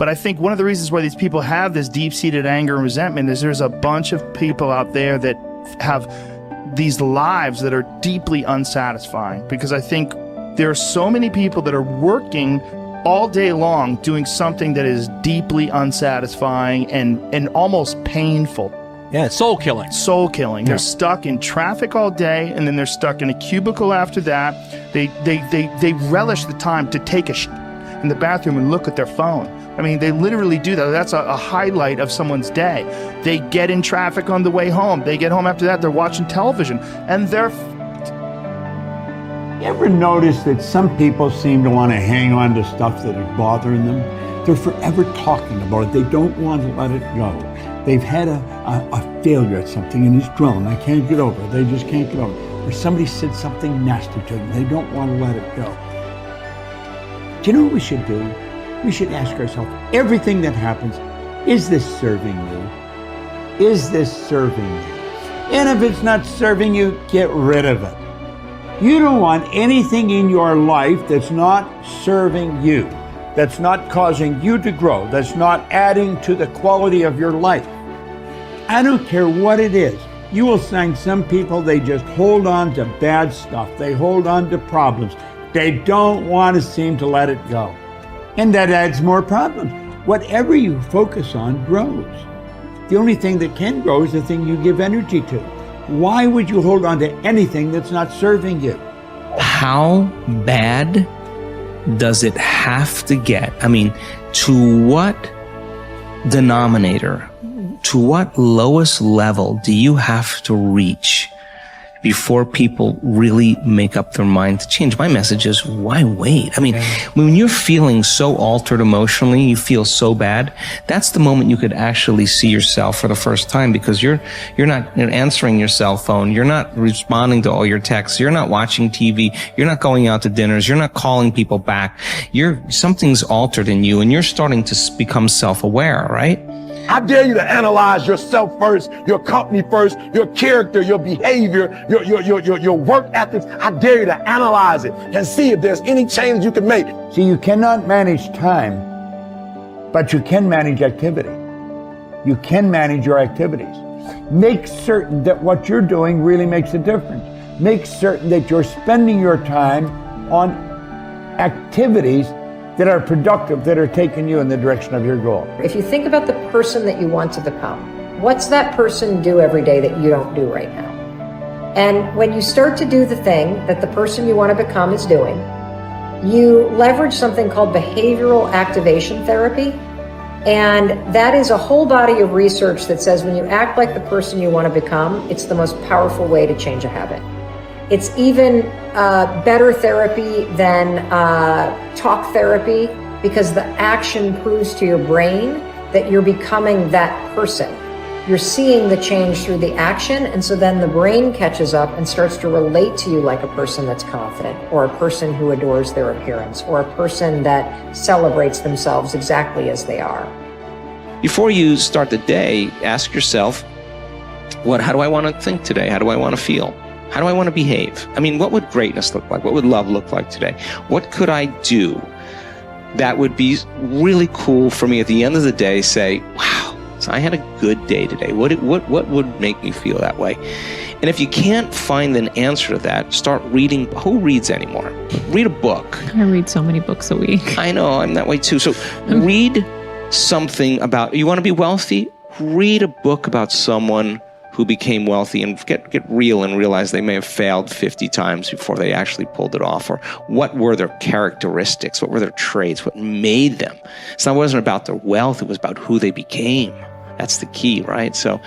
But I think one of the reasons why these people have this deep-seated anger and resentment is there's a bunch of people out there that have these lives that are deeply unsatisfying, because I think there are so many people that are working all day long doing something that is deeply unsatisfying and almost painful. Yeah, it's soul killing. Soul killing. Yeah. They're stuck in traffic all day, and then they're stuck in a cubicle after that. They relish the time to take a shit in the bathroom and look at their phone. I mean, they literally do that. That's a highlight of someone's day. They get in traffic on the way home. They get home after that, they're watching television, and they're You ever notice that some people seem to want to hang on to stuff that is bothering them? They're forever talking about it. They don't want to let it go. They've had a failure at something and it's grown. They can't get over it. They just can't get over it. Or somebody said something nasty to them. They don't want to let it go. Do you know what we should do? We should ask ourselves, everything that happens, is this serving you? Is this serving you? And if it's not serving you, get rid of it. You don't want anything in your life that's not serving you, that's not causing you to grow, that's not adding to the quality of your life. I don't care what it is. You will find some people, they just hold on to bad stuff. They hold on to problems. They don't want to seem to let it go. And that adds more problems. Whatever you focus on grows. The only thing that can grow is the thing you give energy to. Why would you hold on to anything that's not serving you? How bad does it have to get? I mean, to what denominator, to what lowest level do you have to reach before people really make up their mind to change? My message is, why wait? I mean, when you're feeling so altered emotionally, you feel so bad, that's the moment you could actually see yourself for the first time, because you're not answering your cell phone, you're not responding to all your texts, you're not watching TV, you're not going out to dinners, you're not calling people back. Something's altered in you, and you're starting to become self-aware, right? I dare you to analyze yourself first, your company first, your character, your behavior, your work ethics. I dare you to analyze it and see if there's any change you can make. See, you cannot manage time, but you can manage activity. You can manage your activities. Make certain that what you're doing really makes a difference. Make certain that you're spending your time on activities that are productive, that are taking you in the direction of your goal. If you think about the person that you want to become, what's that person do every day that you don't do right now? And when you start to do the thing that the person you want to become is doing, you leverage something called behavioral activation therapy. And that is a whole body of research that says when you act like the person you want to become, it's the most powerful way to change a habit. It's even better therapy than talk therapy, because the action proves to your brain that you're becoming that person. You're seeing the change through the action, and so then the brain catches up and starts to relate to you like a person that's confident, or a person who adores their appearance, or a person that celebrates themselves exactly as they are. Before you start the day, ask yourself, how do I want to think today? How do I want to feel? How do I want to behave? I mean, what would greatness look like? What would love look like today? What could I do that would be really cool for me at the end of the day? Say, wow, so I had a good day today. What would make me feel that way? And if you can't find an answer to that, start reading. Who reads anymore? Read a book. I read so many books a week. I know, I'm that way too. So read something about, you want to be wealthy? Read a book about someone who became wealthy, and get real and realize they may have failed 50 times before they actually pulled it off. Or what were their characteristics? What were their traits? What made them? So it wasn't about their wealth, it was about who they became. That's the key, right? So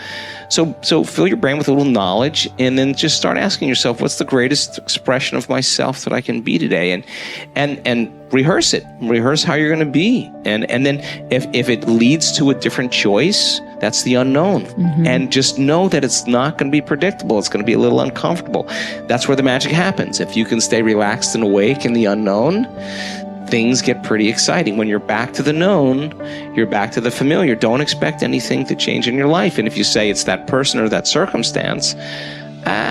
fill your brain with a little knowledge, and then just start asking yourself, what's the greatest expression of myself that I can be today? And rehearse it. Rehearse how you're going to be. And then if it leads to a different choice, that's the unknown. Mm-hmm. And just know that it's not going to be predictable. It's going to be a little uncomfortable. That's where the magic happens. If you can stay relaxed and awake in the unknown, things get pretty exciting. When you're back to the known, you're back to the familiar. Don't expect anything to change in your life. And if you say it's that person or that circumstance,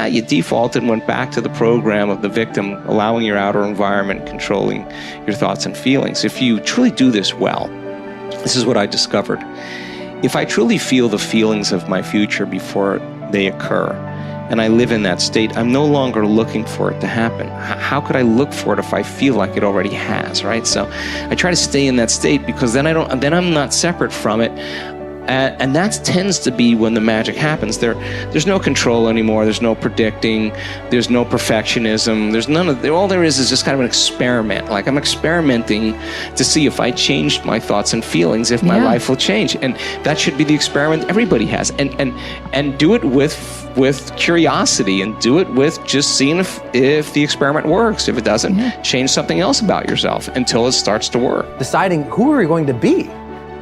you defaulted and went back to the program of the victim, allowing your outer environment controlling your thoughts and feelings. If you truly do this well, This is what I discovered. If I truly feel the feelings of my future before they occur, and I live in that state, I'm no longer looking for it to happen. How could I look for it if I feel like it already has, right? So I try to stay in that state, because then I'm not separate from it. And that tends to be when the magic happens. There's no control anymore. There's no predicting. There's no perfectionism. There's none of. All there is just kind of an experiment. Like, I'm experimenting to see if I changed my thoughts and feelings, if my life will change. And that should be the experiment everybody has. And do it with curiosity, and do it with just seeing if the experiment works. If it doesn't, change something else about yourself until it starts to work. Deciding who are we going to be.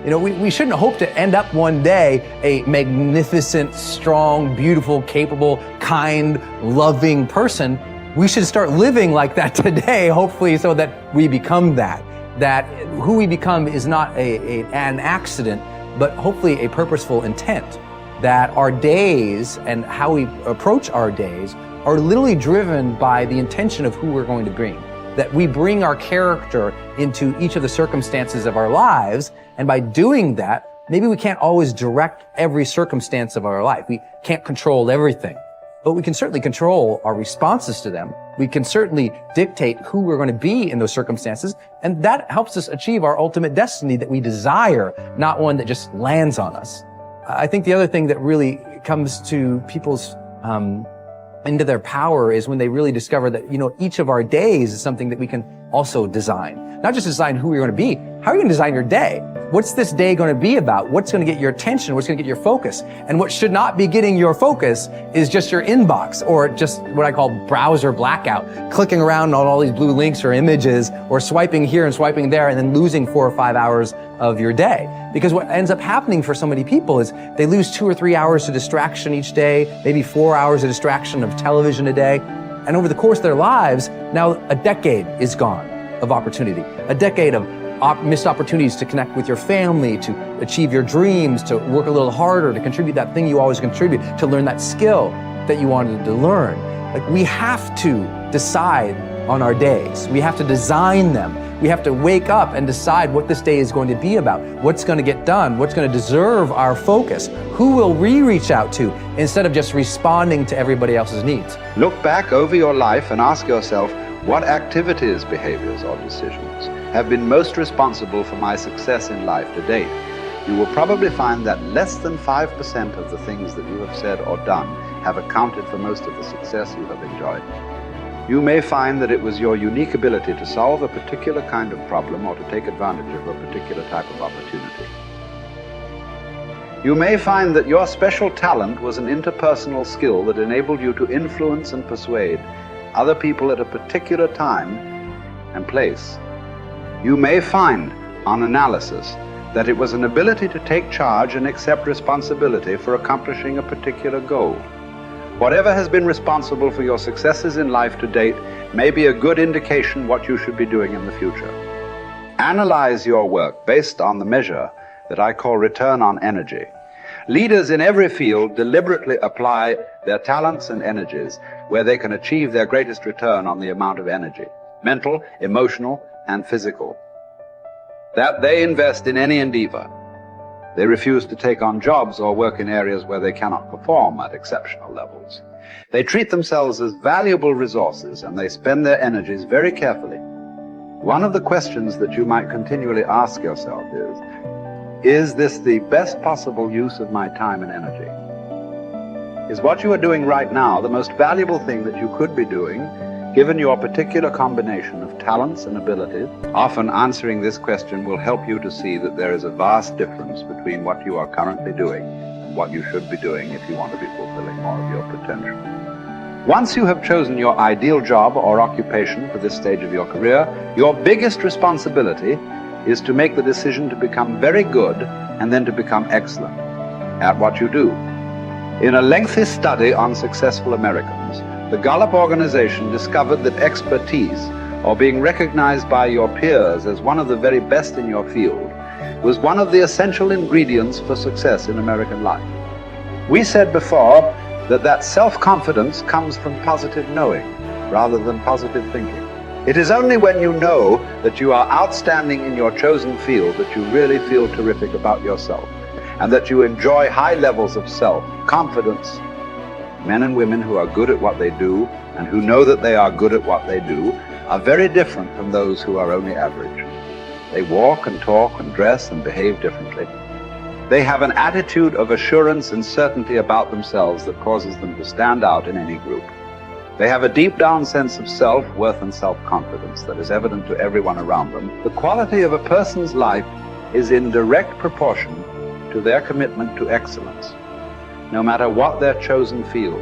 You know, we shouldn't hope to end up one day a magnificent, strong, beautiful, capable, kind, loving person. We should start living like that today, hopefully, so that we become that. That who we become is not an accident, but hopefully a purposeful intent. That our days and how we approach our days are literally driven by the intention of who we're going to bring. That we bring our character into each of the circumstances of our lives, and by doing that, maybe we can't always direct every circumstance of our life. We can't control everything, but we can certainly control our responses to them. We can certainly dictate who we're going to be in those circumstances, and that helps us achieve our ultimate destiny that we desire, not one that just lands on us. I think the other thing that really comes to people's into their power is when they really discover that, you know, each of our days is something that we can also design. Not just design who you're going to be. How are you going to design your day? What's this day going to be about? What's going to get your attention? What's going to get your focus? And what should not be getting your focus is just your inbox, or just what I call browser blackout, clicking around on all these blue links or images, or swiping here and swiping there, and then losing 4 or 5 hours of your day. Because what ends up happening for so many people is they lose 2 or 3 hours to distraction each day, maybe 4 hours of distraction of television a day. And over the course of their lives, now a decade is gone of opportunity, a decade of missed opportunities to connect with your family, to achieve your dreams, to work a little harder, to contribute that thing you always contribute, to learn that skill that you wanted to learn. Like, we have to decide on our days. We have to design them. We have to wake up and decide what this day is going to be about, what's going to get done, what's going to deserve our focus, who will we reach out to, instead of just responding to everybody else's needs. Look back over your life and ask yourself, what activities, behaviors, or decisions have been most responsible for my success in life to date? You will probably find that less than 5% of the things that you have said or done have accounted for most of the success you have enjoyed. You may find that it was your unique ability to solve a particular kind of problem or to take advantage of a particular type of opportunity. You may find that your special talent was an interpersonal skill that enabled you to influence and persuade other people at a particular time and place. You may find, on analysis, that it was an ability to take charge and accept responsibility for accomplishing a particular goal. Whatever has been responsible for your successes in life to date may be a good indication what you should be doing in the future. Analyze your work based on the measure that I call return on energy. Leaders in every field deliberately apply their talents and energies where they can achieve their greatest return on the amount of energy, mental, emotional, and physical, that they invest in any endeavor. They refuse to take on jobs or work in areas where they cannot perform at exceptional levels. They treat themselves as valuable resources, and they spend their energies very carefully. One of the questions that you might continually ask yourself is this the best possible use of my time and energy? Is what you are doing right now the most valuable thing that you could be doing, given your particular combination of talents and abilities? Often answering this question will help you to see that there is a vast difference between what you are currently doing and what you should be doing if you want to be fulfilling more of your potential. Once you have chosen your ideal job or occupation for this stage of your career, your biggest responsibility is to make the decision to become very good and then to become excellent at what you do. In a lengthy study on successful Americans, the Gallup organization discovered that expertise, or being recognized by your peers as one of the very best in your field, was one of the essential ingredients for success in American life. We said before that self-confidence comes from positive knowing rather than positive thinking. It is only when you know that you are outstanding in your chosen field that you really feel terrific about yourself, and that you enjoy high levels of self-confidence. Men and women who are good at what they do and who know that they are good at what they do are very different from those who are only average. They walk and talk and dress and behave differently. They have an attitude of assurance and certainty about themselves that causes them to stand out in any group. They have a deep down sense of self-worth and self-confidence that is evident to everyone around them. The quality of a person's life is in direct proportion to their commitment to excellence, no matter what their chosen field.